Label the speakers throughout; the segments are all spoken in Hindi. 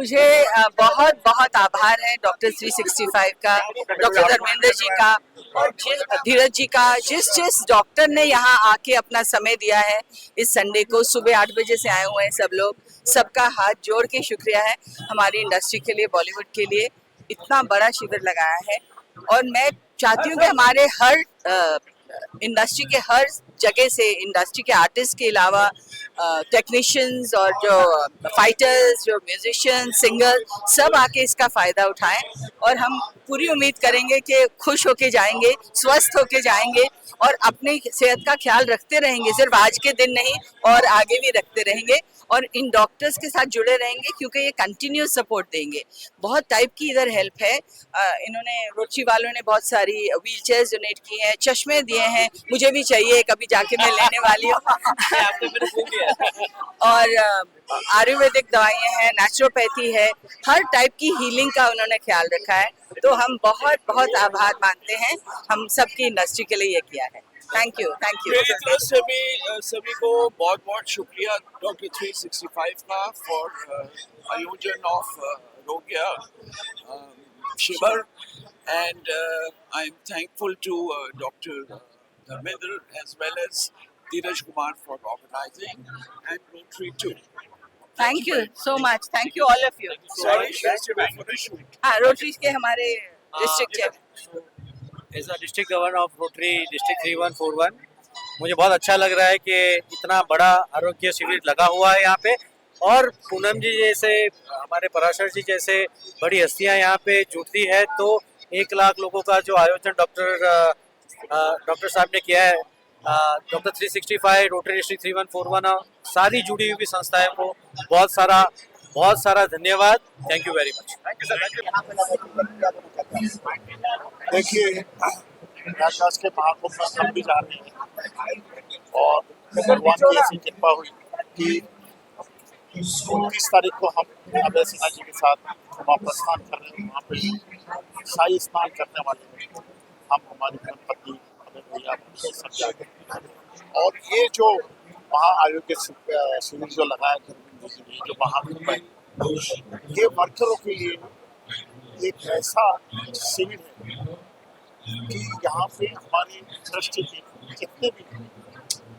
Speaker 1: मुझे बहुत बहुत आभार है डॉक्टर 365 का, डॉक्टर धर्मेंद्र जी का और धीरज जी का, जिस डॉक्टर ने यहाँ आके अपना समय दिया है। इस संडे को सुबह 8 बजे से आए हुए हैं सब लोग, सबका हाथ जोड़ के शुक्रिया है हमारी इंडस्ट्री के लिए, बॉलीवुड के लिए इतना बड़ा शिविर लगाया है। और मैं चाहती हूँ कि हमारे हर इंडस्ट्री के हर जगह से, इंडस्ट्री के आर्टिस्ट के अलावा टेक्नीशियंस और जो फाइटर्स, जो म्यूजिशियंस, सिंगर, सब आके इसका फ़ायदा उठाएं। और हम पूरी उम्मीद करेंगे कि खुश होके जाएंगे, स्वस्थ होके जाएंगे और अपनी सेहत का ख्याल रखते रहेंगे, सिर्फ आज के दिन नहीं और आगे भी रखते रहेंगे। और इन डॉक्टर्स के साथ जुड़े रहेंगे क्योंकि ये कंटिन्यूस सपोर्ट देंगे। बहुत टाइप की इधर हेल्प है। इन्होंने, रोटरी वालों ने बहुत सारी व्हील चेयर्स डोनेट की हैं, चश्मे दिए हैं, मुझे भी चाहिए, कभी जाके मैं लेने वाली हूँ। और आयुर्वेदिक दवाइयाँ हैं, नेचुरोपैथी है, हर टाइप की हीलिंग का उन्होंने ख्याल रखा है। तो हम बहुत बहुत आभार मानते हैं, हम सबकी इंडस्ट्री के लिए ये किया है। Thank you, thank you.
Speaker 2: मेरी तरफ से भी सभी को बहुत बहुत शुक्रिया डॉक्टर 365 का फॉर आयोजन ऑफ रोगिया शिविर, and I am thankful to doctor Dharmendra as well as Dheeraj Kumar for organizing and Rotary too.
Speaker 1: Thank you so much, thank you all of you.
Speaker 2: Sorry, for the shoot.
Speaker 1: हाँ, रोटरी के हमारे district chairman.
Speaker 3: As a district governor of Rotary district 3141 मुझे बहुत अच्छा लग रहा है कि इतना बड़ा आरोग्य शिविर लगा हुआ है यहाँ पे, और पूनम जी जैसे, हमारे पराशर जी जैसे बड़ी हस्तियाँ यहाँ पे जुड़ती है, तो 1 लाख लोगों का जो आयोजन डॉक्टर साहब ने किया है, डॉक्टर 365, रोटरी डिस्ट्रिक्ट 3141 और सारी जुड़ी हुई संस्थाएं को बहुत सारा धन्यवाद। Thank you very much.
Speaker 4: देखिए, प्रयागराज के महाकुंभ में हम भी जा रहे हैं और भगवान की ऐसी कृपा हुई कि 29 तारीख को हम अभय सिन्हा जी के साथ वहाँ प्रस्थान कर रहे हैं। वहाँ पे शाही स्नान करने वाले हैं हम, हमारी धर्मपत्नी भैया सब जाके। और ये जो वहाँ आयोग्य शिविर जो लगाया धर्मेंद्र जी ने, जो महाकुंभ है, ये वर्करों के लिए एक ऐसा शिविर है कि यहाँ पे हमारी ट्रस्ट के जितने भी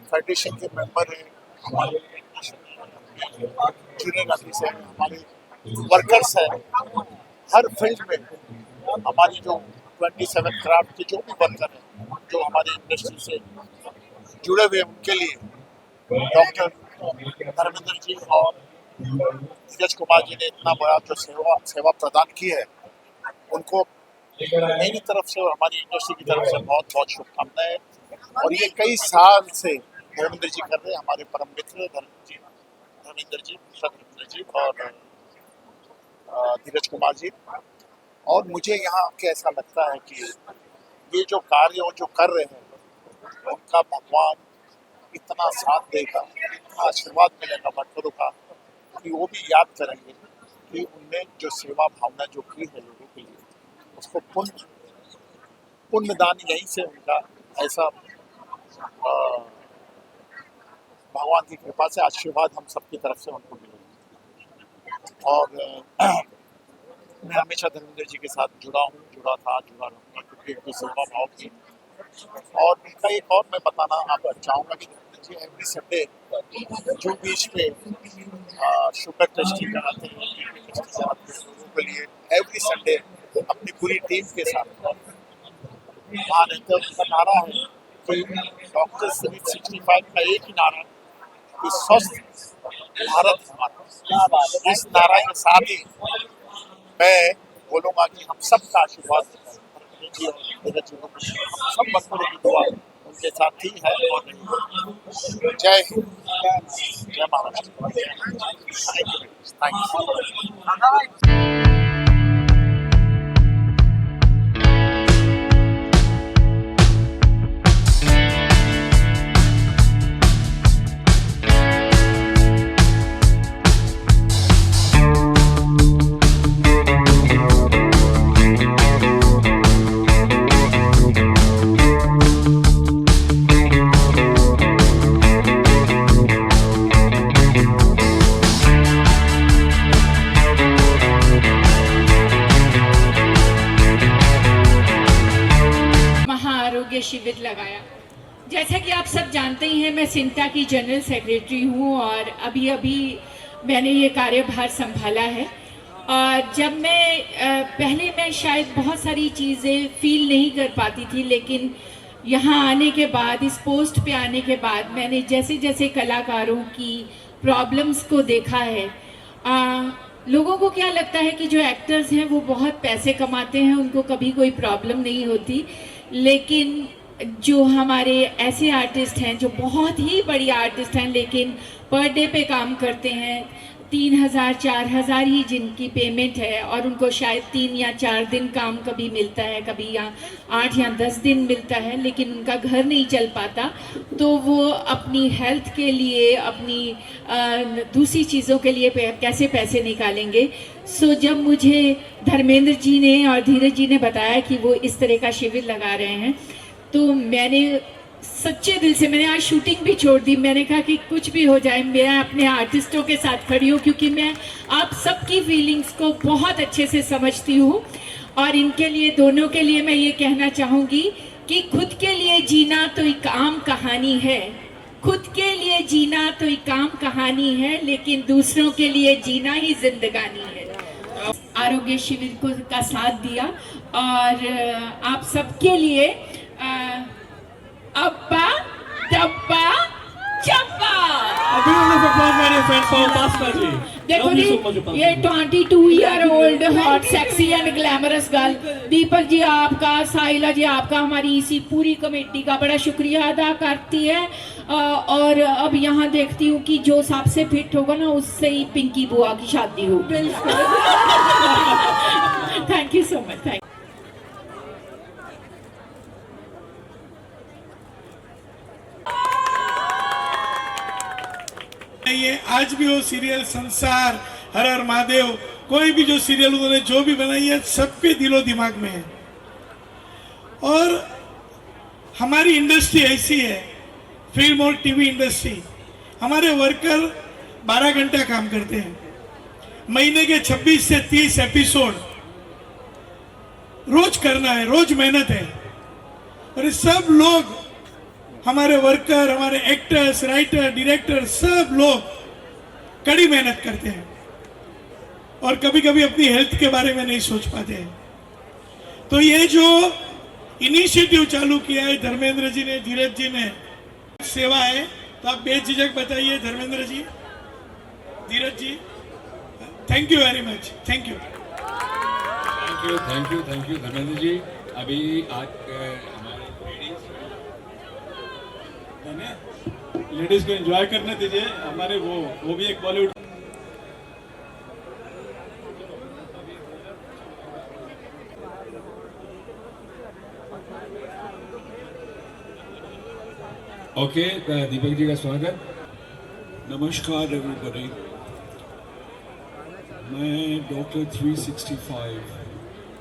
Speaker 4: फेडरेशन के मेंबर हैं, हमारे जूनियर आर्टिस्ट हैं, हमारे वर्कर्स हैं, हर फील्ड में हमारी जो 27 क्राफ्ट के जो भी वर्कर हैं, जो हमारी इंडस्ट्री से जुड़े हुए, उनके लिए डॉक्टर धर्मेंद्र जी और धीरज कुमार जी ने इतना बड़ा जो सेवा प्रदान की है, उनको मेरी तरफ से और हमारी इंडस्ट्री की तरफ से बहुत बहुत शुभकामनाएं। और ये कई साल से धर्मेंद्र जी कर रहे हैं, हमारे परम मित्र धर्मेंद्र जी और धीरज कुमार जी। और मुझे यहाँ के ऐसा लगता है कि ये जो कार्य वो जो कर रहे हैं, उनका भगवान इतना साथ देगा, इतना आशीर्वाद मिलेगा वर्करों का, कि वो भी याद करेंगे कि उनने जो सेवा भावना जो की है लोगों के लिए, उसको पुण्यदान यहीं से उनका ऐसा भगवान की कृपा से आशीर्वाद हम सबकी तरफ से उनको मिलेगा। और मैं हमेशा धर्मेंद्र जी के साथ जुड़ा था, जुड़ा रहूँगा, क्योंकि उनकी सेवा भाव की। और उनका एक और मैं बताना आप चाहूँगा कि धर्मेंद्र जी एवरी संडे जो बीच पे शुगर टेस्टिंग कराते हैं लोगों के लिए, एवरी संडे अपनी पूरी टीम के साथ वहाँ रहते हैं। उनका नारा है कि डॉक्टर 365 का एक ही नारा, कि स्वस्थ भारत हमारा। इस नारा के साथ ही मैं बोलूँगा कि हम सबका आशीर्वाद जी और सब बच्चों की दुआ उनके साथ ही है। और जय हिंद, जय महाराष्ट्र। Thank you.
Speaker 5: शिविर लगाया। जैसा कि आप सब जानते ही हैं, मैं सिंटा की जनरल सेक्रेटरी हूँ और अभी अभी मैंने ये कार्यभार संभाला है। और जब पहले मैं शायद बहुत सारी चीज़ें फील नहीं कर पाती थी, लेकिन यहाँ आने के बाद, इस पोस्ट पे आने के बाद, मैंने जैसे जैसे कलाकारों की प्रॉब्लम्स को देखा है। लोगों को क्या लगता है कि जो एक्टर्स हैं वो बहुत पैसे कमाते हैं, उनको कभी कोई प्रॉब्लम नहीं होती, लेकिन जो हमारे ऐसे आर्टिस्ट हैं जो बहुत ही बड़ी आर्टिस्ट हैं लेकिन पर डे पे काम करते हैं, 3,000 4,000 ही जिनकी पेमेंट है और उनको शायद 3 या 4 दिन काम कभी मिलता है, कभी या 8 या 10 दिन मिलता है, लेकिन उनका घर नहीं चल पाता, तो वो अपनी हेल्थ के लिए, अपनी दूसरी चीज़ों के लिए कैसे पैसे निकालेंगे। सो जब मुझे धर्मेंद्र जी ने और धीरज जी ने बताया कि वो इस तरह का शिविर लगा रहे हैं, तो मैंने सच्चे दिल से, मैंने आज शूटिंग भी छोड़ दी। मैंने कहा कि कुछ भी हो जाए, मैं अपने आर्टिस्टों के साथ खड़ी हूँ, क्योंकि मैं आप सबकी फीलिंग्स को बहुत अच्छे से समझती हूँ। और इनके लिए, दोनों के लिए मैं ये कहना चाहूँगी कि खुद के लिए जीना तो एक आम कहानी है, खुद के लिए जीना तो एक आम कहानी है, लेकिन दूसरों के लिए जीना ही जिंदगानी है। आरोग्य शिविर को का साथ दिया और आप सबके लिए अब्बा डब्बा चप्पा। देखो जी, ये 22 year old hot sexy and glamorous girl Deepak ji आपका, साहिला जी आपका, हमारी इसी पूरी कमेटी का बड़ा शुक्रिया अदा करती है। और अब यहाँ देखती हूँ कि जो सबसे फिट होगा ना, उससे ही पिंकी बुआ की शादी हो। Thank you so much. Thank
Speaker 6: ये आज भी वो सीरियल संसार, हर हर महादेव, कोई भी जो सीरियल उन्होंने जो भी बनाई है, सबके दिलो दिमाग में है। और हमारी इंडस्ट्री ऐसी है, फिल्म और टीवी इंडस्ट्री, हमारे वर्कर 12 घंटा काम करते हैं, महीने के 26 से 30 एपिसोड रोज करना है, रोज मेहनत है। और सब लोग, हमारे वर्कर, हमारे एक्टर्स, राइटर, डायरेक्टर, सब लोग कड़ी मेहनत करते हैं और कभी कभी अपनी हेल्थ के बारे में नहीं सोच पाते हैं। तो ये जो इनिशिएटिव चालू किया है धर्मेंद्र जी ने, धीरज जी ने, सेवा है, तो आप बेझिझक बताइए Dharmendra ji, Dheeraj ji. Thank you very much. Thank you
Speaker 7: Dharmendra ji. अभी आज
Speaker 6: लेडीज को एंजॉय करने दीजिए, हमारे वो भी एक बॉलीवुड।
Speaker 7: ओके, दीपक जी का स्वागत।
Speaker 2: नमस्कार एवरीबॉडी, मैं डॉक्टर 365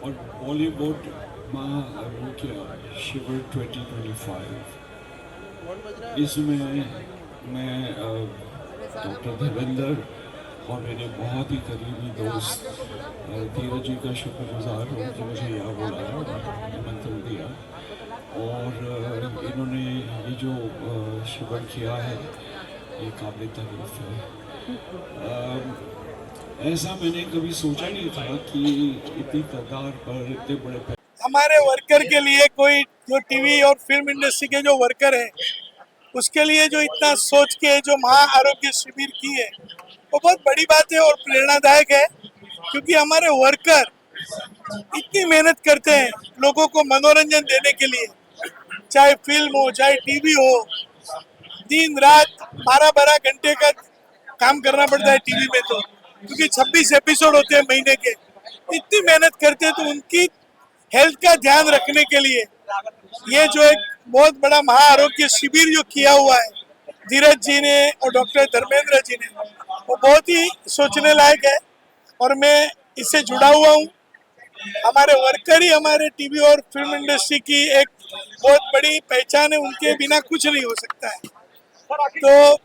Speaker 2: और बॉलीवुड महाआरोग्य शिविर 2025, इसमें मैं डॉक्टर धर्मेंद्र और मेरे बहुत ही करीबी दोस्त धीरज जी का शुक्रगुजार हूँ कि मुझे यहाँ बुलाया और निमंत्रण दिया। और इन्होंने ये जो शिविर किया है, ये काबिल तारीफ है। ऐसा मैंने कभी सोचा नहीं था कि इतनी तादाद पर इतने बड़े
Speaker 6: हमारे वर्कर के लिए, कोई जो टीवी और फिल्म इंडस्ट्री के जो वर्कर हैं, उसके लिए जो इतना सोच के जो महा आरोग्य शिविर की है, वो बहुत बड़ी बात है और प्रेरणादायक है। क्योंकि हमारे वर्कर इतनी मेहनत करते हैं लोगों को मनोरंजन देने के लिए, चाहे फिल्म हो चाहे टीवी हो, दिन रात 12-12 घंटे का काम करना पड़ता है टीवी में, तो क्योंकि 26 एपिसोड होते हैं महीने के। इतनी मेहनत करते हैं, तो उनकी हेल्थ का ध्यान रखने के लिए ये जो एक बहुत बड़ा महा आरोग्य शिविर जो किया हुआ है धीरज जी ने और डॉक्टर धर्मेंद्र जी ने, वो बहुत ही सोचने लायक है और मैं इससे जुड़ा हुआ हूँ। हमारे वर्कर ही हमारे टीवी और फिल्म इंडस्ट्री की एक बहुत बड़ी पहचान है, उनके बिना कुछ नहीं हो सकता है। तो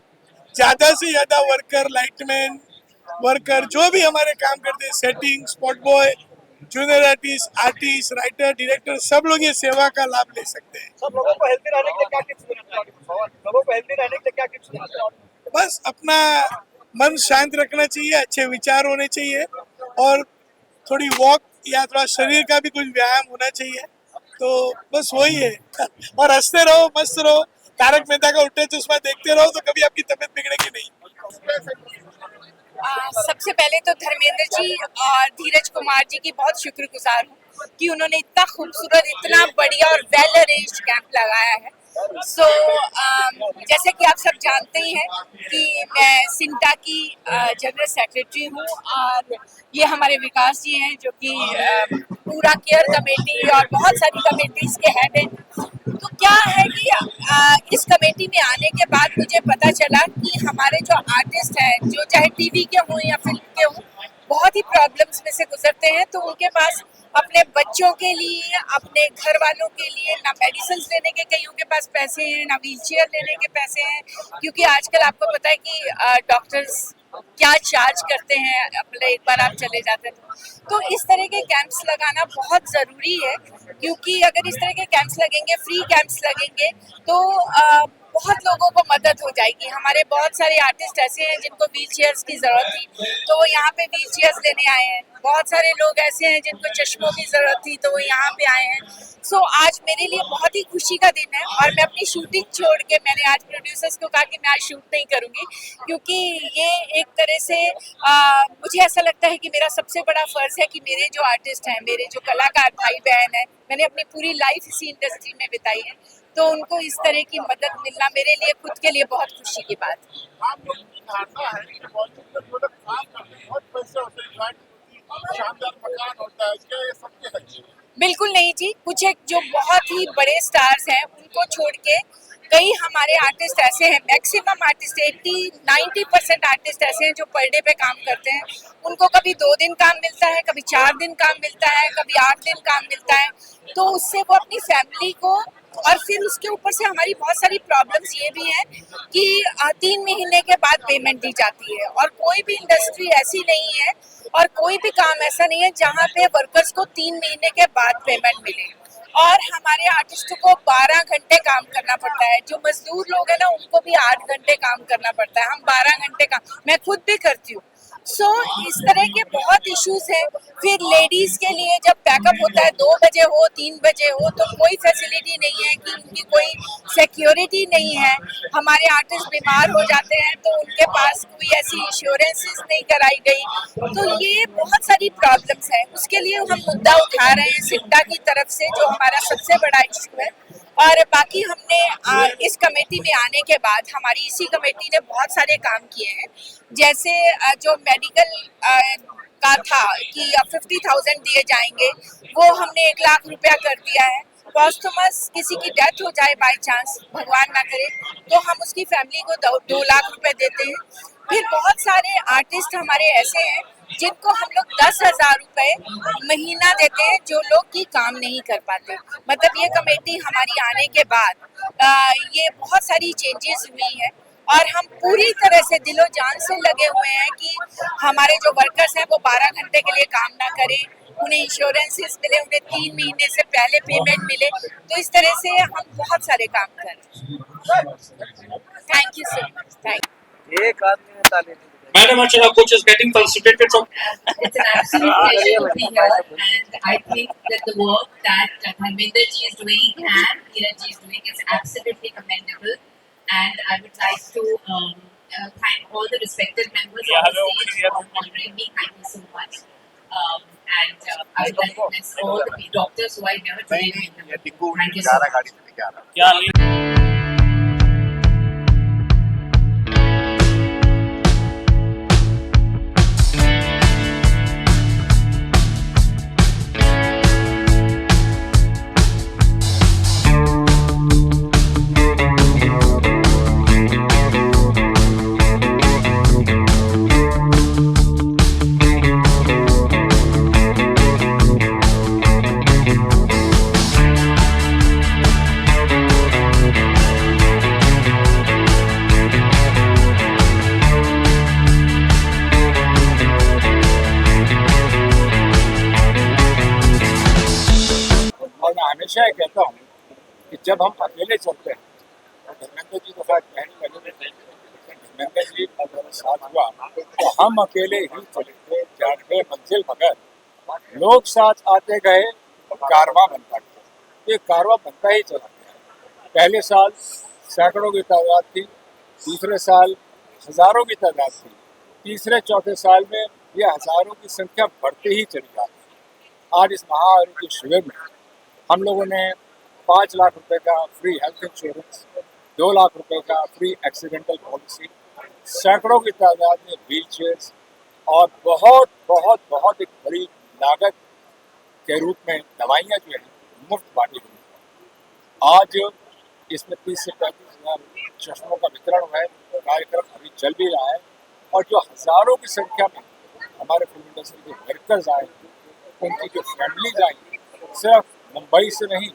Speaker 6: ज्यादा से ज्यादा वर्कर, लाइटमैन वर्कर, जो भी हमारे काम करते हैं, setting, spot boy, junior artist, writer, director सब लोग ये सेवा का लाभ ले सकते हैं।
Speaker 8: सब लोगों को हेल्दी रहने के लिए क्या टिप्स देना चाहोगे? लोगों को हेल्दी रहने के लिए क्या टिप्स देना चाहोगे?
Speaker 6: बस अपना मन शांत रखना चाहिए, अच्छे विचार होने चाहिए और थोड़ी वॉक या थोड़ा शरीर का भी कुछ व्यायाम होना चाहिए। तो बस वही है और हंसते रहो, मस्त रहो, तारक मेहता का उल्टा चश्मा देखते रहो तो कभी आपकी तबीयत बिगड़ेगी नहीं।
Speaker 9: सबसे पहले तो धर्मेंद्र जी और धीरज कुमार जी की बहुत शुक्रगुजार हूँ कि उन्होंने इतना खूबसूरत, इतना बढ़िया और वेल अरेंज्ड कैंप लगाया है। जैसे कि आप सब जानते ही हैं कि मैं सिंटा की जनरल सेक्रेटरी हूँ और ये हमारे विकास जी हैं जो कि पूरा केयर कमेटी और बहुत सारी कमेटीज के हेड हैं। तो क्या है कि इस कमेटी में आने के बाद मुझे पता चला कि हमारे जो आर्टिस्ट हैं, जो चाहे टीवी के हों या फिल्म के हों, बहुत ही प्रॉब्लम्स में से गुजरते हैं। तो उनके पास अपने बच्चों के लिए, अपने घर वालों के लिए ना मेडिसिन लेने के कईयों के पास पैसे हैं, ना व्हीलचेयर लेने के पैसे हैं, क्योंकि आजकल आपको पता है कि डॉक्टर्स क्या चार्ज करते हैं, अपने एक बार आप चले जाते हैं। तो इस तरह के कैंप्स लगाना बहुत ज़रूरी है, क्योंकि अगर इस तरह के कैंप्स लगेंगे, फ्री कैंप्स लगेंगे, तो बहुत लोगों को मदद हो जाएगी। हमारे बहुत सारे आर्टिस्ट ऐसे हैं जिनको व्हील चेयर्स की ज़रूरत थी, तो वो यहाँ पे व्हील चेयर्स लेने आए हैं। बहुत सारे लोग ऐसे हैं जिनको चश्मों की ज़रूरत थी, तो वो यहाँ पे आए हैं। सो आज मेरे लिए बहुत ही खुशी का दिन है और मैं अपनी शूटिंग छोड़ के, मैंने आज प्रोड्यूसर्स को कहा कि मैं आज शूट नहीं करूँगी, क्योंकि ये एक तरह से मुझे ऐसा लगता है कि मेरा सबसे बड़ा फ़र्ज़ है कि मेरे जो आर्टिस्ट हैं, मेरे जो कलाकार भाई बहन हैं, मैंने अपनी पूरी लाइफ इसी इंडस्ट्री में बिताई है, तो उनको इस तरह की मदद मिलना मेरे लिए खुद के लिए बहुत खुशी की बात है। बिल्कुल नहीं जी, कुछ एक जो बहुत ही बड़े स्टार्स हैं उनको छोड़ के कई हमारे आर्टिस्ट ऐसे हैं, मैक्सिमम आर्टिस्ट 80-90% आर्टिस्ट ऐसे हैं जो पर डे पे काम करते हैं। उनको कभी 2 दिन काम मिलता है, कभी 4 दिन काम मिलता है, कभी 8 दिन काम मिलता है। तो उससे वो अपनी फैमिली को, और फिर उसके ऊपर से हमारी बहुत सारी प्रॉब्लम्स ये भी हैं कि 3 महीने के बाद पेमेंट दी जाती है, और कोई भी इंडस्ट्री ऐसी नहीं है और कोई भी काम ऐसा नहीं है जहाँ पे वर्कर्स को 3 महीने के बाद पेमेंट मिले। और हमारे आर्टिस्टों को 12 घंटे काम करना पड़ता है। जो मजदूर लोग हैं ना, उनको भी 8 घंटे काम करना पड़ता है, हम 12 घंटे काम, मैं खुद भी करती हूँ। इस तरह के बहुत इश्यूज हैं। फिर लेडीज के लिए जब पैकअप होता है 2 बजे हो, 3 बजे हो, तो कोई फैसिलिटी नहीं है, कि उनकी कोई सिक्योरिटी नहीं है। हमारे आर्टिस्ट बीमार हो जाते हैं तो उनके पास कोई ऐसी इंश्योरेंसेस नहीं कराई गई। तो ये बहुत सारी प्रॉब्लम्स हैं, उसके लिए हम मुद्दा उठा रहे हैं सिंटा की तरफ से, जो हमारा सबसे बड़ा इशू है। और बाकी हमने इस कमेटी में आने के बाद हमारी इसी कमेटी ने बहुत सारे काम किए हैं। जैसे जो मेडिकल का था कि 50,000 दिए जाएंगे, वो हमने 1 लाख रुपया कर दिया है। पॉस्टमस किसी की डेथ हो जाए बाय चांस, भगवान ना करे, तो हम उसकी फैमिली को 2 लाख रुपए देते हैं। फिर बहुत सारे आर्टिस्ट हमारे ऐसे हैं जिनको हम लोग 10,000 रुपए महीना देते हैं, जो लोग की काम नहीं कर पाते। मतलब ये कमेटी हमारी आने के बाद ये बहुत सारी चेंजेस हुई है और हम पूरी तरह से दिलो जान से लगे हुए हैं कि हमारे जो वर्कर्स हैं वो 12 घंटे के लिए काम ना करें, उन्हें इंश्योरेंसेस मिले, उन्हें 3 महीने से पहले पेमेंट मिले। तो इस तरह से हम बहुत सारे काम कर रहे हैं। Thank you so much. Thank you.
Speaker 8: एक आदमी ने ताली दी।
Speaker 10: Madam Archana, coach is getting frustrated from.
Speaker 11: It's an absolute pleasure to be here, and I think that the work that Dharmender ji is doing and Dheeraj ji is doing is absolutely commendable. And I would like to thank all the respected members of the stage for honoring me. Thank you so much. And I would like to thank all the doctors who are here today. Thank you so much.
Speaker 10: क्या
Speaker 4: हमेशा ये कहता हूँ कि जब हम अकेले चलते हैं, धर्मेंद्र जी के साथ पहले धर्मेंद्र जी का मेरा साथ हुआ तो हम अकेले ही चले थे, जानवे मंजिल मगर लोग साथ आते गए, कारवां बनता गया। ये कारवां बनता ही चला गया। पहले साल सैकड़ों की तादाद थी, दूसरे साल हजारों की तादाद थी, तीसरे चौथे साल में ये हजारों की संख्या बढ़ती ही चली जाती। आज इस महाआरोग्य शिविर में हम लोगों ने 5 लाख रुपए का फ्री हेल्थ इंश्योरेंस, 2 लाख रुपए का फ्री एक्सीडेंटल पॉलिसी, सैकड़ों की तादाद में व्हील चेयर्स और बहुत बहुत बहुत एक बड़ी लागत के रूप में दवाइयाँ जो है मुफ्त बांटी गई। आज इसमें 30 से 35 हज़ार चश्मों का वितरण हुआ है। कार्यक्रम अभी चल भी रहा है और जो हजारों की संख्या में हमारे फिल्म इंडस्ट्री के वर्कर्स आए, उनकी जो फैमिलीज आई, सिर्फ मुंबई से नहीं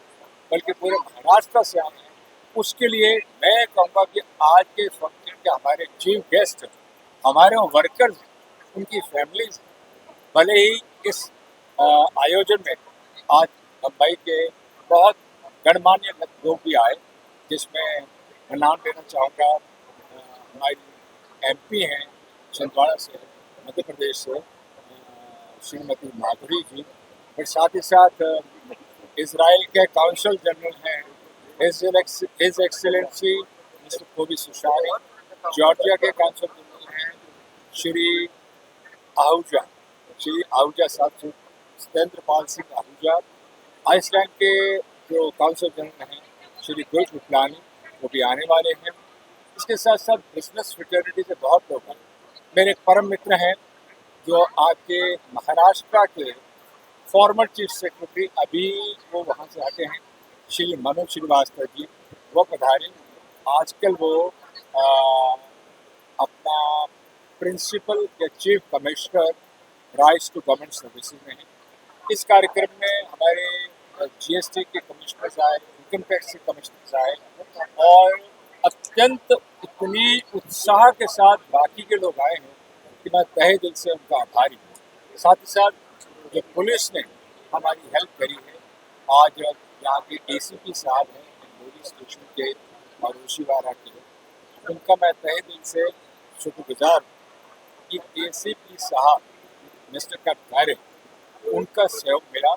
Speaker 4: बल्कि पूरे महाराष्ट्र से आए हैं, उसके लिए मैं कहूँगा कि आज के फंक्शन के हमारे चीफ गेस्ट हमारे वर्कर्स, उनकी फैमिलीज, भले ही इस आयोजन में आज मुंबई के बहुत गणमान्य लोग भी आए, जिसमें मैं नाम लेना चाहूँगा हमारी एमपी हैं छिंदवाड़ा से, मध्य प्रदेश से श्रीमती माधुरी जी, और साथ ही साथ इसराइल के काउंसिल जनरल हैं हिज एक्सेलेंसी मिस्टर कोबी सुशारी, जॉर्जिया के काउंसिल जनरल हैं श्री आहूजा साहब, सत्येंद्र पाल सिंह आहूजा, आइसलैंड के जो काउंसिल जनरल हैं श्री गुल कृपलानी, वो भी आने वाले हैं। इसके साथ साथ बिजनेस फ्रेटर्निटी से बहुत लोग हैं। मेरे एक परम मित्र हैं जो आपके महाराष्ट्र के फॉर्मर चीफ सेक्रेटरी, अभी वो वहाँ से आते हैं, श्री मनोज श्रीवास्तव जी, वो पधारे। आजकल वो अपना प्रिंसिपल या chief commissioner rise to government services में है। इस कार्यक्रम में हमारे जीएसटी के कमिश्नर्स आए, इनकम टैक्स के कमिश्नर्स आए और अत्यंत इतनी उत्साह के साथ बाकी के लोग आए हैं कि मैं तहे दिल से उनका आभारी हूँ। साथ ही साथ जो पुलिस ने हमारी हेल्प करी है, आज यहाँ के एसीपी साहब हैं इंदौरी स्टेशन के और ओशीवारा के, उनका मैं तहे दिल से शुक्रगुजार हूँ कि एसीपी साहब मिस्टर कटकारे, उनका सहयोग मिला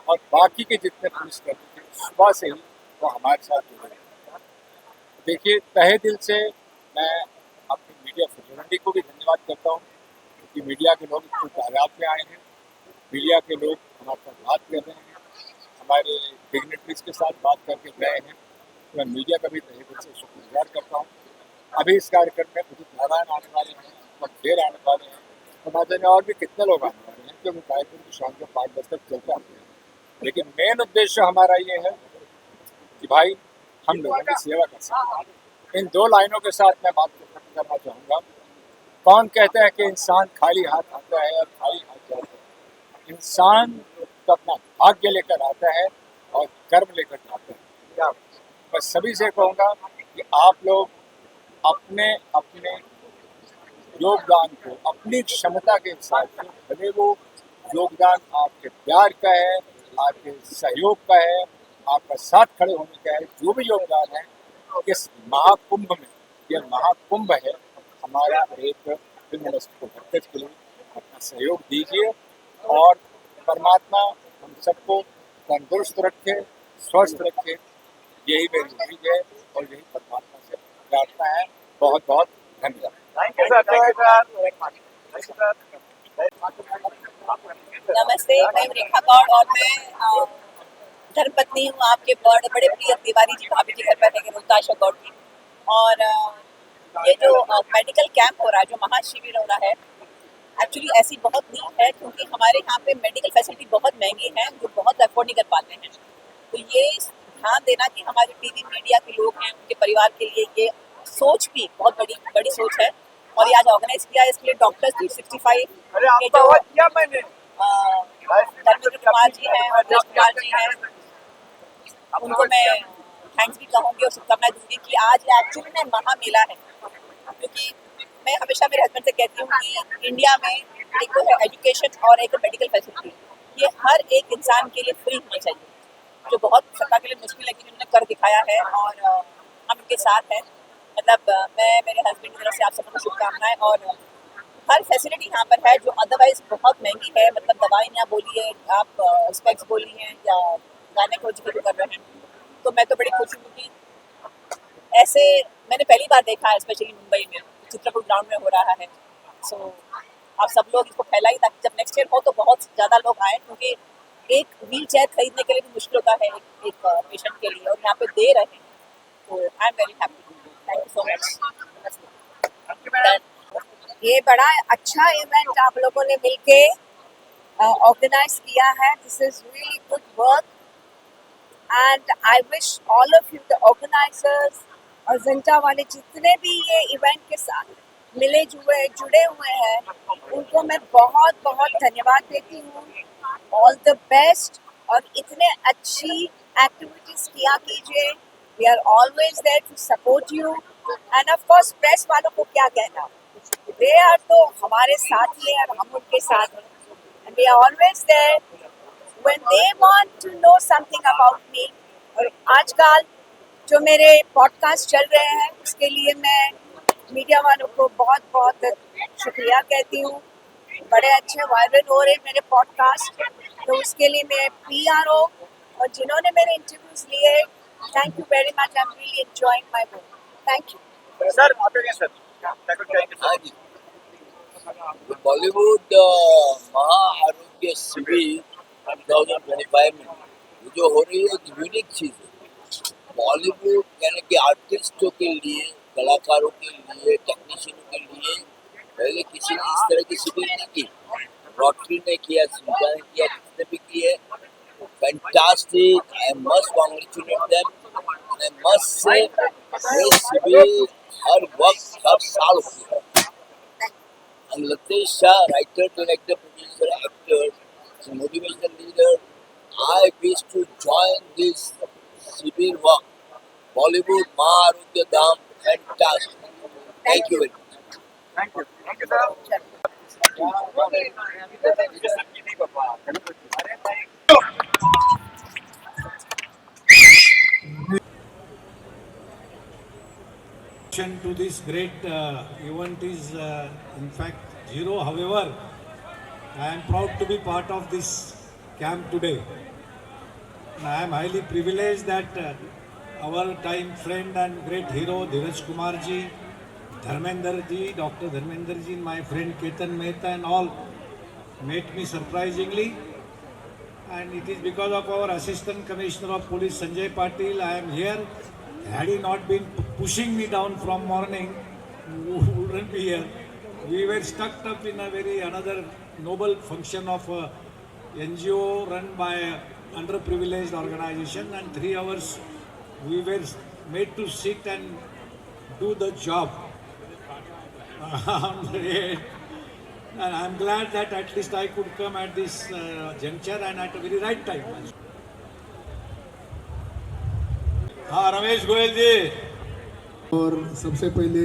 Speaker 4: और बाकी के जितने पुलिसकर्मी थे सुबह से ही वो हमारे साथ जुड़े। देखिए, तहे दिल से मैं अपनी मीडिया फ्रेटर्निटी को भी धन्यवाद करता हूँ क्योंकि मीडिया के लोग इतनी तादाद में आए हैं, मीडिया के लोग हमारे साथ बात कर रहे हैं, हमारे डिग्नेटरीज के साथ बात करके गए हैं, तो मैं मीडिया का भी तहे दिल से शुक्रगुजार करता हूँ। अभी इस कार्यक्रम में उदित नारायण आने वाले हैं, खेर आने वाले हैं, तो ना जाने और भी कितने लोग आने वाले हैं, क्योंकि कार्यक्रम की शाम को 5 बजे तक चलता है। लेकिन मेन उद्देश्य हमारा ये है कि भाई हम लोगों की सेवा कर सकें। इन 2 लाइनों के साथ मैं बात खत्म करना चाहूँगा। कौन कहता है कि इंसान खाली हाथ आता है और खाली हाथ जाता है? इंसान तो अपना भाग्य लेकर आता है और कर्म लेकर जाता है। मैं सभी से कहूँगा कि आप लोग अपने अपने योगदान को अपनी क्षमता के हिसाब से, भले वो योगदान आपके प्यार का है, आपके सहयोग का है, आपका साथ खड़े होने का है, जो भी योगदान है, इस महाकुंभ में, यह महाकुंभ है हमारा एक फिल्म इंडस्ट्री को वर्कर्स के लिए, अपना सहयोग दीजिए और परमात्मा हम सबको तंदुरुस्त रखे, स्वस्थ रखे, यही मेरी उम्मीद है और यही परमात्मा से प्रार्थना है। बहुत बहुत धन्यवाद।
Speaker 12: नमस्ते, मैं रेखा गौड़ और मैं धर्मपत्नी हूँ आपके बड़े प्रिय तिवारी जी भाभी जी घर पर रहेंगे रोहताश गौड़ की। और ये जो मेडिकल कैंप हो रहा है, जो महाशिविर हो रहा है, एक्चुअली ऐसी बहुत नीड है क्योंकि हमारे यहाँ पे मेडिकल फैसिलिटी बहुत महंगी है, जो बहुत अफोर्ड नहीं कर पाते हैं। तो ये ध्यान देना कि हमारे टीवी मीडिया के लोग हैं, उनके परिवार के लिए ये सोच भी बहुत बड़ी सोच है। और ये आज ऑर्गेनाइज किया है, इसके लिए डॉक्टर्स 365 के जो धर्मेंद्र कुमार जी हैं और कृष्ण कुमार जी हैं, उनको मैं थैंक्स भी कहूँगी और शुभकामनाएं दूंगी कि आज ये एक्चुअली में महामेला है। क्योंकि मैं हमेशा मेरे हस्बैंड से कहती हूँ कि इंडिया में एक तो है एजुकेशन और एक मेडिकल फैसिलिटी, ये हर एक इंसान के लिए फ्री होना चाहिए। जो बहुत सरकार के लिए मुश्किल है कि उन्होंने कर दिखाया है और हम उनके साथ हैं। मतलब मैं मेरे हस्बैंड की तरफ से आप सबको शुभकामनाएं और हर फैसिलिटी यहाँ पर है जो अदरवाइज बहुत महंगी है। मतलब दवाइयाँ बोलिए, आप स्पेक्स बोलिए या गाने को जिक्र कर रहे हैं, तो मैं तो बड़ी खुश हूँ कि ऐसे मैंने पहली बार देखा है, स्पेशली मुंबई में चित्रकूट ग्राउंड में हो रहा है। सो आप सब लोग इसको फैलाइए ताकि जब नेक्स्ट ईयर हो तो बहुत ज़्यादा लोग आए, क्योंकि एक व्हील चेयर खरीदने के लिए भी मुश्किल होता है एक पेशेंट के लिए, और यहाँ पे दे रहे हैं, तो I am very happy. Thank you so much.
Speaker 9: ये बड़ा अच्छा इवेंट आप लोगों ने मिलके ऑर्गेनाइज किया है। This is really good work and I wish all of you the organisers और जिंटा वाले जितने भी ये इवेंट के साथ जुड़े हुए हैं, उनको मैं बहुत बहुत धन्यवाद देती हूँ। ऑल द बेस्ट और इतने अच्छी एक्टिविटीज किया कीजिए। We are always there to support you and of course press वालों को क्या कहना, दे आर तो हमारे साथ ही है और हम उनके साथ हैं। And we are always there when they want to know something about me. और आजकल जो मेरे पॉडकास्ट चल रहे हैं उसके लिए मैं मीडिया वालों को बहुत बहुत शुक्रिया कहती हूँ। बड़े अच्छे वायरल हो रहे मेरे पॉडकास्ट, तो उसके लिए मैं PRO और जिन्होंने मेरे इंटरव्यूज लिए, thank you very much. I am really enjoying my work. Thank you
Speaker 8: sir. आपके सर
Speaker 2: हाँ जी, बॉलीवुड महाआरोग्य शिविर 2025 में ये जो हो रही है एक यूनिक चीज़ है। बॉलीवुड यानी कि आर्टिस्टों के लिए, कलाकारों के लिए, टेक्नीशियनों के लिए पहले किसी ने इस तरह की शिविर नहीं की। रोटरी ने किया, सुल्तान ने किया, किसने भी की है। Fantastic, I must congratulate them and I must say ये शिविर हर वक्त हर साल होती है। And Latesh Shah, writer, director, producer, actor, is a motivational leader. I wish to join this Shibir work. Bollywood Maharudya Dham, fantastic. Thank you very much.
Speaker 8: Thank you sir.
Speaker 13: To this great event is in fact zero. However, I am proud to be part of this camp today. And I am highly privileged that our time friend and great hero Dheeraj Kumar ji, Dharmender ji, Dr. Dharmender ji, my friend Ketan Mehta and all met me surprisingly. And it is because of our Assistant Commissioner of Police Sanjay Patil I am here. Had he not been pushing me down from morning, we wouldn't be here. We were stuck up in a very another noble function of a NGO run by underprivileged organization, and 3 hours we were made to sit and do the job. And I'm glad that at least I could come at this juncture and at a very right time. हाँ, रमेश गोयल जी।
Speaker 14: और सबसे पहले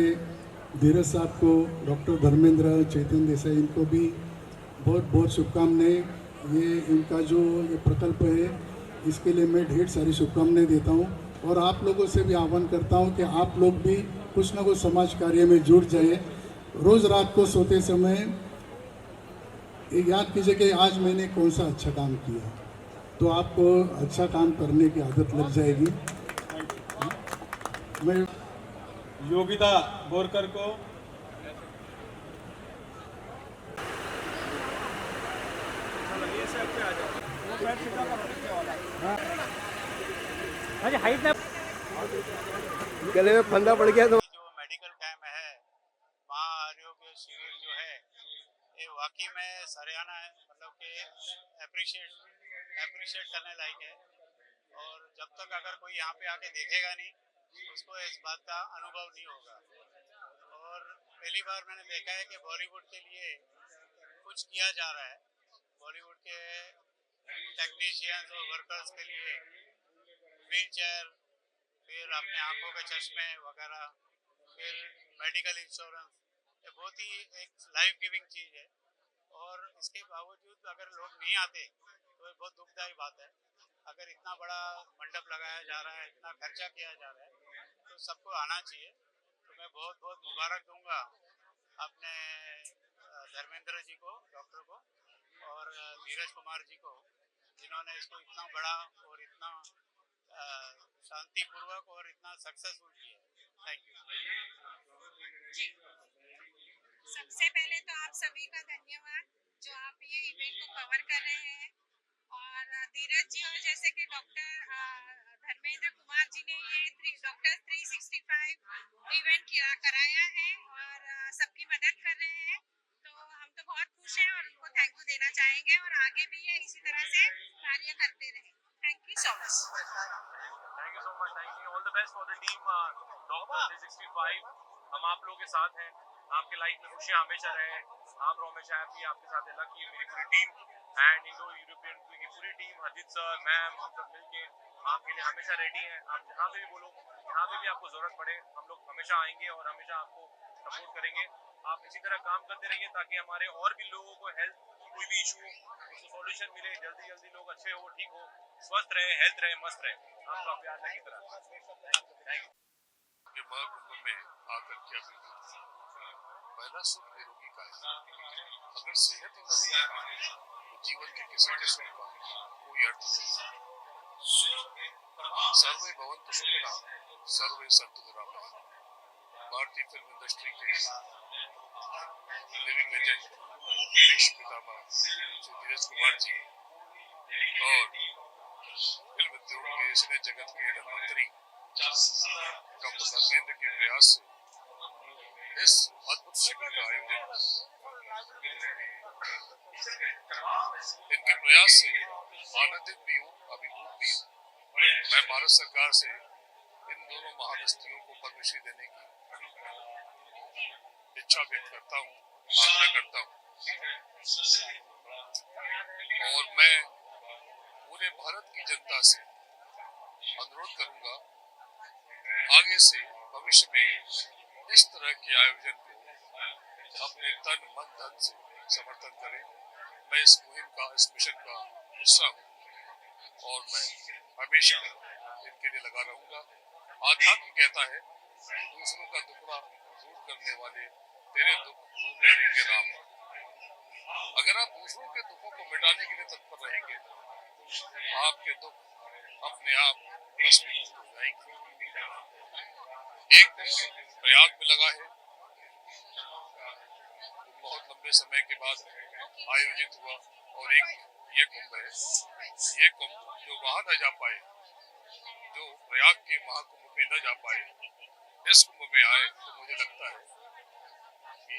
Speaker 14: धीरज साहब को, डॉक्टर धर्मेंद्र, चैतन्य देसाई, इनको भी बहुत बहुत शुभकामनाएं। ये इनका जो ये प्रकल्प है इसके लिए मैं ढेर सारी शुभकामनाएं देता हूँ और आप लोगों से भी आह्वान करता हूँ कि आप लोग भी कुछ ना कुछ समाज कार्य में जुड़ जाए। रोज़ रात को सोते समय ये याद कीजिए कि आज मैंने कौन सा अच्छा काम किया, तो आपको अच्छा काम करने की आदत लग जाएगी। मैं
Speaker 13: योगिता बोरकर को,
Speaker 8: गले में फंदा पड़ गया तो
Speaker 3: जो मेडिकल कैंप है, महाआरोग्य शिविर जो है, ये वाकई में सराहना है। मतलब कि अप्रिशिएट करने लायक है। और जब तक अगर कोई यहाँ पे आके देखेगा नहीं, उसको इस बात का अनुभव नहीं होगा। और पहली बार मैंने देखा है कि बॉलीवुड के लिए कुछ किया जा रहा है। बॉलीवुड के टेक्नीशियंस और वर्कर्स के लिए व्हील चेयर, फिर अपने आंखों के चश्मे वगैरह, फिर मेडिकल इंश्योरेंस, ये बहुत ही एक लाइफ गिविंग चीज़ है। और इसके बावजूद अगर लोग नहीं आते तो ये बहुत दुखदायी बात है। अगर इतना बड़ा मंडप लगाया जा रहा है, इतना खर्चा किया जा रहा है, तो सबको आना चाहिए। तो मैं बहुत बहुत मुबारक दूंगा अपने धर्मेंद्र जी को, डॉक्टर को, और धीरज कुमार जी को, जिन्होंने इसको इतना बड़ा और इतना शांतिपूर्वक और इतना सक्सेसफुल किया। Thank you.
Speaker 9: सबसे पहले तो आप सभी का धन्यवाद जो आप ये इवेंट को कवर कर रहे हैं, और धीरज जी और जैसे कि डॉक्टर धर्मेंद्र कुमार जी ने ये डॉक्टर 365 इवेंट कराया है और सबकी मदद कर रहे हैं, तो हम तो बहुत खुश हैं और उनको थैंक यू देना चाहेंगे और आगे भी ये इसी तरह से कार्य करते रहें। Thank you so much.
Speaker 10: Thank you so much. Thank you. All the best for the team doctor 365। हम आप लोगों के साथ हैं। आपके लाइफ में खुशियाँ हमेशा रहे। आप रहो हमेशा हैप्पी। आपके साथ है लकी, मेरी पूरी टीम एंड इंडो यूरोपियन की पूरी टीम, हरजीत सर, मैम, हम सब मिलके आपके लिए हमेशा रेडी हैं। आप जहाँ पे भी बोलो, जहाँ पे भी आपको ज़रूरत पड़े, हम लोग हमेशा आएंगे और हमेशा आपको सपोर्ट करेंगे। आप इसी तरह काम करते रहिए ताकि हमारे और भी लोगों को हेल्थ कोई भी इशू हो उसको सॉल्यूशन मिले, जल्दी जल्दी लोग अच्छे हो, ठीक हो, स्वस्थ रहे, हेल्थ रहे, मस्त रहे। आपका प्यार लगी तरह। Thank you.
Speaker 4: महाकुंभ में आकर के अभी पहला सुख निरोगी का है। अगर सेहत ही न होगी तो जीवन के किसी के सुख का कोई अर्थ नहीं। सर्वे भवन्तु सुखिनः, सर्वे सन्तु निरामयाः। भारतीय फिल्म इंडस्ट्री के लिविंग लेजेंड विश्व पितामह श्री धीरज कुमार जी और फिल्म उद्योग के सिने जगत के धनवंतरी डॉक्टर धर्मेंद्र के प्रयास से इस अद्भुत शिविर का आयोजन, इनके प्रयास से आनंदित भी हूँ, अभिभूत भी हूँ। मैं भारत सरकार से इन दोनों महाहस्तियों को पद्मश्री देने की इच्छा व्यक्त करता हूँ, आग्रह करता हूँ, और मैं पूरे भारत की जनता से अनुरोध करूंगा आगे से भविष्य में इस तरह के आयोजन को अपने तन मन धन से समर्थन करें। मैं इस मुहिम का, इस मिशन का हिस्सा हूँ और मैं हमेशा इनके लिए लगा रहूंगा। आध्यात्म कहता है दूसरों का दुखड़ा दूर करने वाले तेरे दुख दूर करेंगे राम। अगर आप दूसरों के दुखों को मिटाने के लिए तत्पर रहेंगे आपके दुख अपने आप भस्मीभूत हो जाएंगे। एक प्रयाग में लगा है, बहुत लंबे समय के बाद आयोजित हुआ, और एक ये कुंभ है। ये कुंभ जो वहां न जा पाए, जो प्रयाग के महाकुंभ में न जा पाए, इस कुंभ में आए, तो मुझे लगता है कि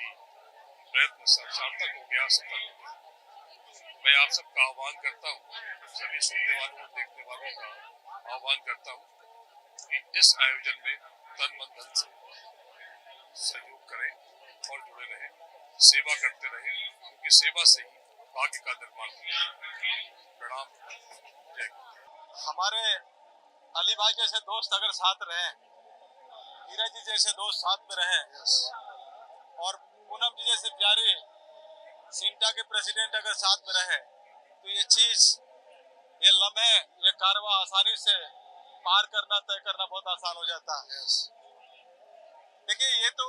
Speaker 4: प्रयत्न सार्थक हो गया, सफल हो गया। मैं आप सबका आह्वान करता हूँ, सभी सुनने वालों और देखने वालों का आह्वान करता हूँ कि इस आयोजन में तन मन धन से सहयोग करें और जुड़े रहें, सेवा करते रहें, क्योंकि सेवा से ही भाग्य का निर्माण होता है। प्रणाम, जय हिंद।
Speaker 15: हमारे अली भाई जैसे दोस्त अगर साथ रहे, धीरज जी जैसे दोस्त साथ में रहे, और पूनम जी जैसे प्यारे सिंटा के प्रेसिडेंट अगर साथ में रहे, तो ये चीज, ये लम्हे, ये कारवा आसानी से पार करना, तय करना बहुत आसान हो जाता है। देखिए, ये तो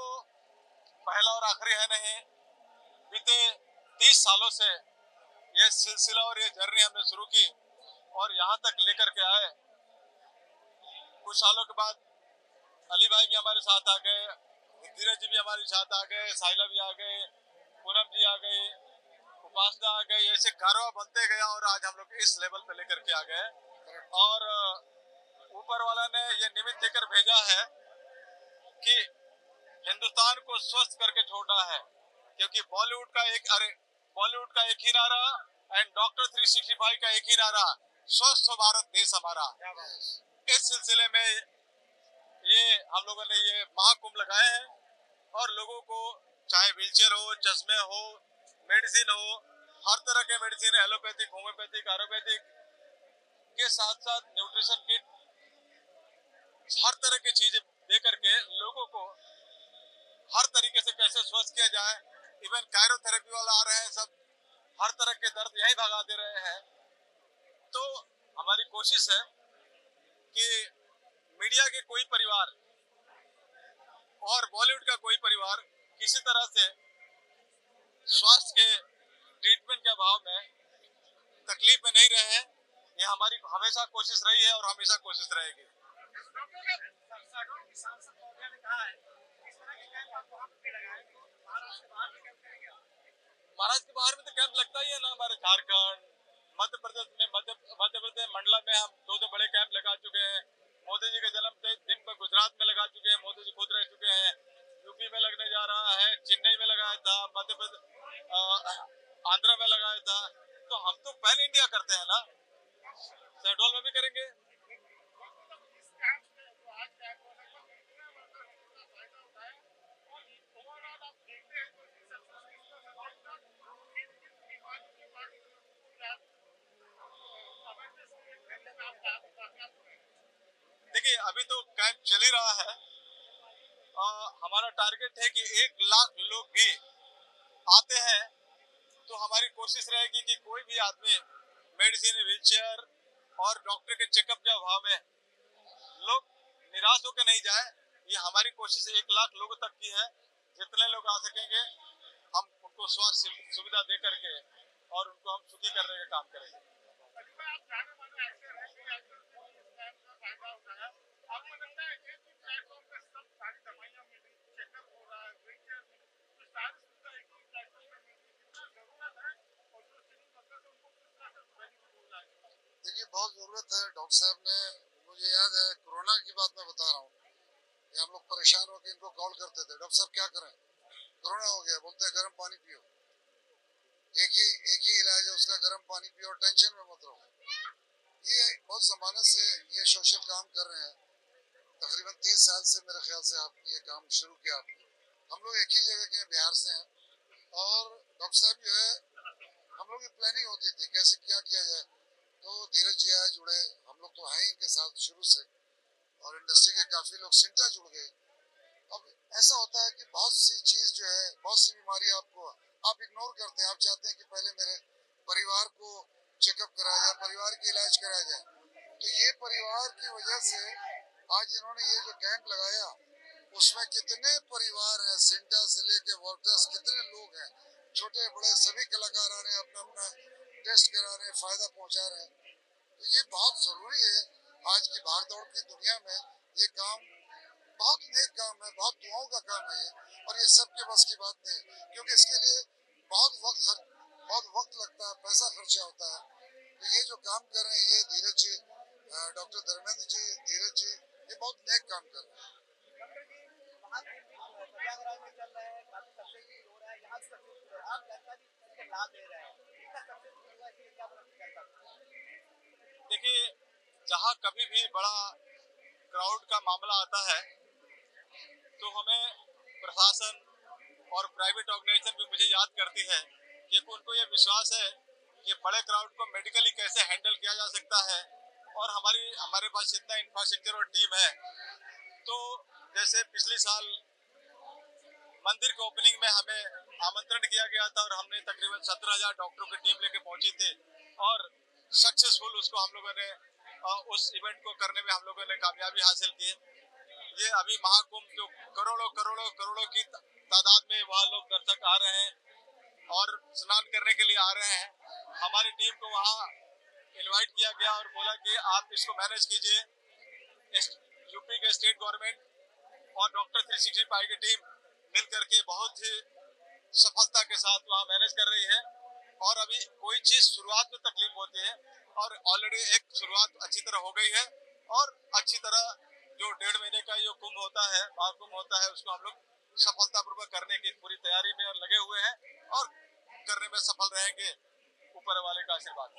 Speaker 15: पहला और आखिरी है नहीं। बीते 30 सालों से ये सिलसिला और ये जर्नी हमने शुरू की और यहाँ तक लेकर के आए। कुछ सालों के बाद अली भाई भी हमारे साथ आ गए, धीरज जी भी हमारे साथ आ गए, साइला भी आ गए, पूनम जी आ गई, उपासना आ गई। ऐसे कारवा बनते गया और आज हम लोग इस लेवल पे लेकर के आ गए। और ऊपर वाला ने ये निमित्त देकर भेजा है कि हिंदुस्तान को स्वस्थ करके छोड़ना है, क्योंकि बॉलीवुड का एक ही नारा एंड डॉक्टर 365 का एक ही नारा, स्वस्थ भारत देश हमारा। इस सिलसिले में ये हम लोगों ने ये महाकुंभ लगाए हैं और लोगों को चाहे व्हीलचेयर हो, चश्मे हो, मेडिसिन हो, हर तरह के मेडिसिन, एलोपैथिक, होम्योपैथिक, आयुर्वेदिक के साथ साथ न्यूट्रिशन किट, हर तरह की चीजें दे करके लोगों को हर तरीके से कैसे स्वस्थ किया जाए। इवन कायरोथेरेपी वाला आ रहे हैं, सब हर तरह के दर्द यही भगा दे रहे हैं। तो हमारी कोशिश है कि मीडिया के कोई परिवार और बॉलीवुड का कोई परिवार किसी तरह से स्वास्थ्य के ट्रीटमेंट के अभाव में तकलीफ में नहीं रहे। ये हमारी हमेशा कोशिश रही है और हमेशा कोशिश रहेगी। महाराष्ट्र के बाहर में तो कैंप लगता ही है ना, हमारे झारखंड, मध्य प्रदेश मंडला में हम दो बड़े कैंप लगा चुके हैं। मोदी जी के जन्म दिन पर गुजरात में लगा चुके हैं, मोदी जी खुद रह चुके हैं। यूपी में लगने जा रहा है, चेन्नई में लगाया था, मध्य प्रदेश आंध्रा में लगाया था। तो हम तो पैन इंडिया करते हैं ना, शहडोल में भी करेंगे। देखिए अभी तो कैंप चल ही रहा है। हमारा टारगेट है कि 1 लाख लोग भी आते हैं तो हमारी कोशिश रहेगी कि कोई भी आदमी मेडिसिन, व्हीलचेयर और डॉक्टर के चेकअप के अभाव में लोग निराश होकर नहीं जाए। ये हमारी कोशिश 1 लाख लोगों तक की है। जितने लोग आ सकेंगे हम उनको स्वास्थ्य सुविधा दे करके और उनको हम सुखी करने का काम करेंगे।
Speaker 16: देखिए बहुत ज़रूरत है। डॉक्टर साहब ने, मुझे याद है कोरोना की बात मैं बता रहा हूँ, हम लोग परेशान होकर इनको कॉल करते थे, डॉक्टर साहब क्या करें, कोरोना हो गया, बोलते हैं गर्म पानी पियो। एक ही इलाज है उसका, गर्म पानी पियो और टेंशन में मत रहो। ये बहुत ज़माने से ये सोशल काम कर रहे हैं, तकरीबन 30 साल से मेरे ख्याल से आप ये काम शुरू किया आपने। हम लोग एक ही जगह के बिहार से हैं और डॉक्टर साहब जो है हम लोग की प्लानिंग होती थी कैसे क्या किया जाए, तो धीरज जी आए, जुड़े, हम लोग तो हैं इनके साथ शुरू से और इंडस्ट्री के काफ़ी लोग सिंटा जुड़ गए। अब ऐसा होता है कि बहुत सी चीज़ जो है, बहुत सी बीमारी आपको आप इग्नोर करते हैं। आप चाहते हैं कि पहले मेरे परिवार को चेकअप कराया जाए, परिवार की इलाज कराया जाए। तो ये परिवार की वजह से आज इन्होंने ये जो कैंप लगाया उसमें कितने परिवार हैं, सिंटा से लेके वर्कर्स, कितने लोग हैं, छोटे बड़े सभी कलाकार आ रहे हैं, अपना अपना टेस्ट करा रहे हैं, फ़ायदा पहुंचा रहे हैं। तो ये बहुत ज़रूरी है आज की भागदौड़ की दुनिया में। ये काम बहुत नेक काम है, बहुत दुआओं का काम है ये, और ये सबके बस की बात नहीं, क्योंकि इसके लिए बहुत वक्त लगता है, पैसा खर्चा होता है। तो ये जो काम कर रहे हैं ये धीरज जी, डॉक्टर धर्मेंद्र जी, धीरज जी, ये बहुत नेक काम कर रहे हैं।
Speaker 15: देखिए जहाँ कभी भी बड़ा क्राउड का मामला आता है तो हमें प्रशासन और प्राइवेट ऑर्गेनाइजेशन भी मुझे याद करती है कि उनको ये विश्वास है कि बड़े क्राउड को मेडिकली कैसे हैंडल किया जा सकता है, और हमारे पास इतना इंफ्रास्ट्रक्चर और टीम है। तो जैसे पिछले साल मंदिर के ओपनिंग में हमें आमंत्रण किया गया था और हमने तकरीबन 17,000 डॉक्टरों की टीम लेके पहुंची थी और सक्सेसफुल उसको हम लोगों ने उस इवेंट को करने में हम लोगों ने कामयाबी हासिल की। ये अभी महाकुंभ जो करोड़ों की तादाद में वहाँ लोग दर्शक आ रहे हैं और स्नान करने के लिए आ रहे हैं। हमारी टीम को वहाँ इनवाइट किया गया और बोला कि आप इसको मैनेज कीजिए। यूपी के स्टेट गवर्नमेंट और डॉक्टर 365 की टीम मिल करके बहुत ही सफलता के साथ वहाँ मैनेज कर रही है। और अभी कोई चीज़ शुरुआत में तकलीफ होती है और ऑलरेडी एक शुरुआत अच्छी तरह हो गई है और अच्छी तरह जो 1.5 महीने का जो कुंभ होता है, महाकुंभ होता है, उसको हम लोग सफलतापूर्वक करने की पूरी तैयारी में लगे हुए हैं और करने में सफल रहेंगे ऊपर वाले का आशीर्वाद।